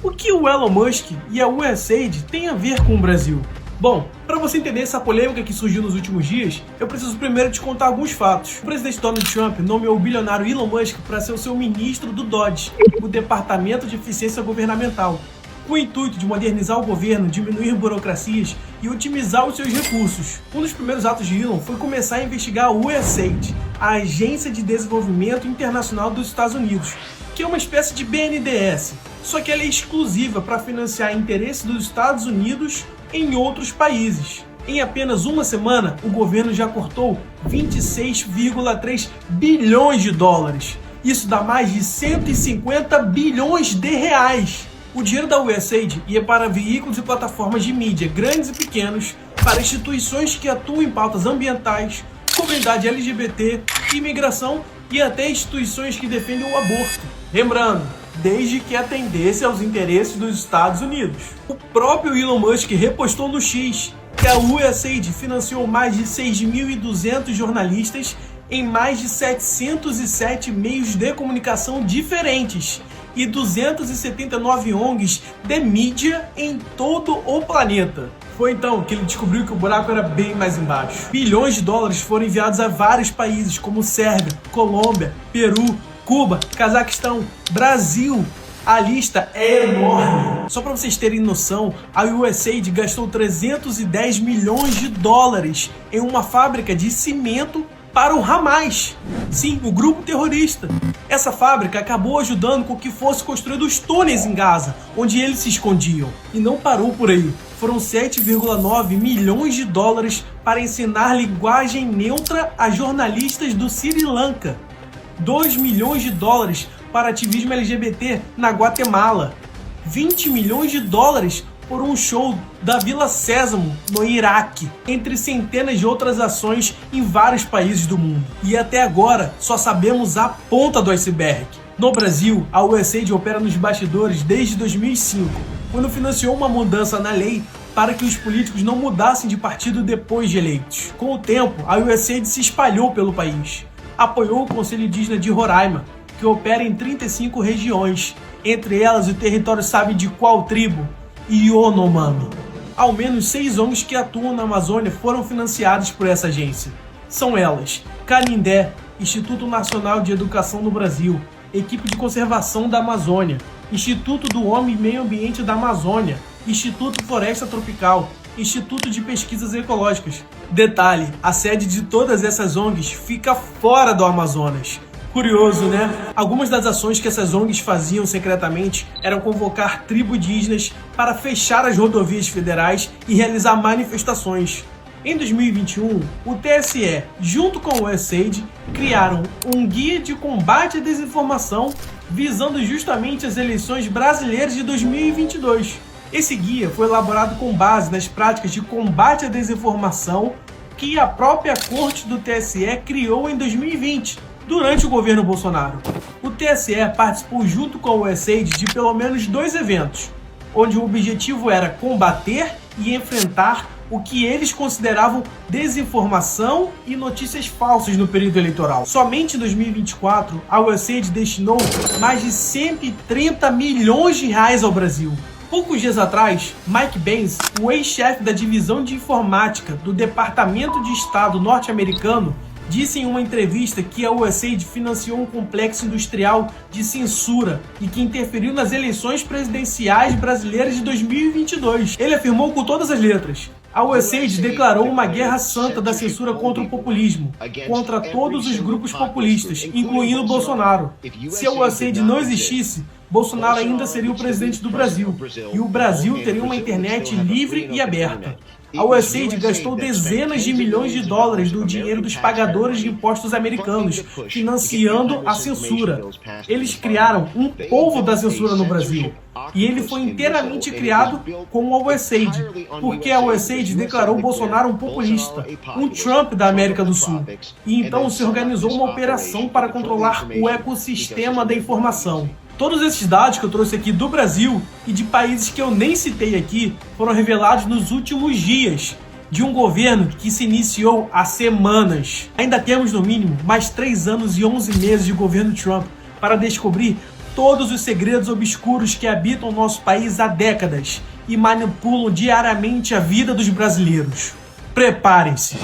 o que o Elon Musk e a USAID têm a ver com o Brasil? Bom, para você entender essa polêmica que surgiu nos últimos dias, eu preciso primeiro te contar alguns fatos. O presidente Donald Trump nomeou o bilionário Elon Musk para ser o seu ministro do DOGE, o Departamento de Eficiência Governamental, com o intuito de modernizar o governo, diminuir burocracias e otimizar os seus recursos. Um dos primeiros atos de Elon foi começar a investigar a USAID, a Agência de Desenvolvimento Internacional dos Estados Unidos, que é uma espécie de BNDES, só que ela é exclusiva para financiar interesses dos Estados Unidos em outros países. Em apenas uma semana, o governo já cortou 26,3 bilhões de dólares. Isso dá mais de 150 bilhões de reais. O dinheiro da USAID ia para veículos e plataformas de mídia grandes e pequenos, para instituições que atuam em pautas ambientais, comunidade LGBT, imigração e até instituições que defendem o aborto. Lembrando, desde que atendesse aos interesses dos Estados Unidos. O próprio Elon Musk repostou no X que a USAID financiou mais de 6.200 jornalistas em mais de 707 meios de comunicação diferentes e 279 ONGs de mídia em todo o planeta. Foi então que ele descobriu que o buraco era bem mais embaixo. Bilhões de dólares foram enviados a vários países como Sérvia, Colômbia, Peru, Cuba, Cazaquistão, Brasil. A lista é enorme. Só para vocês terem noção, a USAID gastou 310 milhões de dólares em uma fábrica de cimento para o Hamas. Sim, o grupo terrorista. Essa fábrica acabou ajudando com que fosse construído os túneis em Gaza, onde eles se escondiam. E não parou por aí. Foram 7,9 milhões de dólares para ensinar linguagem neutra a jornalistas do Sri Lanka. 2 milhões de dólares para ativismo LGBT na Guatemala. 20 milhões de dólares por um show da Vila Sésamo, no Iraque, entre centenas de outras ações em vários países do mundo. E até agora, só sabemos a ponta do iceberg. No Brasil, a USAID opera nos bastidores desde 2005, quando financiou uma mudança na lei para que os políticos não mudassem de partido depois de eleitos. Com o tempo, a USAID se espalhou pelo país. Apoiou o Conselho Indígena de Roraima, que opera em 35 regiões, entre elas o território sabe de qual tribo? Yanomami. Ao menos 6 ONGs que atuam na Amazônia foram financiadas por essa agência. São elas: Canindé, Instituto Nacional de Educação do Brasil, Equipe de Conservação da Amazônia, Instituto do Homem e Meio Ambiente da Amazônia, Instituto Floresta Tropical, Instituto de Pesquisas Ecológicas. Detalhe, a sede de todas essas ONGs fica fora do Amazonas. Curioso, né? Algumas das ações que essas ONGs faziam secretamente eram convocar tribos indígenas para fechar as rodovias federais e realizar manifestações. Em 2021, o TSE, junto com o USAID, criaram um guia de combate à desinformação visando justamente as eleições brasileiras de 2022. Esse guia foi elaborado com base nas práticas de combate à desinformação que a própria Corte do TSE criou em 2020. Durante o governo Bolsonaro. O TSE participou junto com o USAID de pelo menos 2 eventos, onde o objetivo era combater e enfrentar o que eles consideravam desinformação e notícias falsas no período eleitoral. Somente em 2024, a USAID destinou mais de 130 milhões de reais ao Brasil. Poucos dias atrás, Mike Benz, o ex-chefe da divisão de informática do Departamento de Estado norte-americano, disse em uma entrevista que a USAID financiou um complexo industrial de censura e que interferiu nas eleições presidenciais brasileiras de 2022. Ele afirmou com todas as letras: a USAID declarou uma guerra santa da censura contra o populismo, contra todos os grupos populistas, incluindo Bolsonaro. Se a USAID não existisse, Bolsonaro ainda seria o presidente do Brasil, e o Brasil teria uma internet livre e aberta. A USAID gastou dezenas de milhões de dólares do dinheiro dos pagadores de impostos americanos, financiando a censura. Eles criaram um povo da censura no Brasil. E ele foi inteiramente criado com a USAID, porque a USAID declarou Bolsonaro um populista, um Trump da América do Sul. E então se organizou uma operação para controlar o ecossistema da informação. Todos esses dados que eu trouxe aqui do Brasil e de países que eu nem citei aqui foram revelados nos últimos dias de um governo que se iniciou há semanas. Ainda temos, no mínimo, mais 3 anos e 11 meses de governo Trump para descobrir todos os segredos obscuros que habitam nosso país há décadas e manipulam diariamente a vida dos brasileiros. Preparem-se!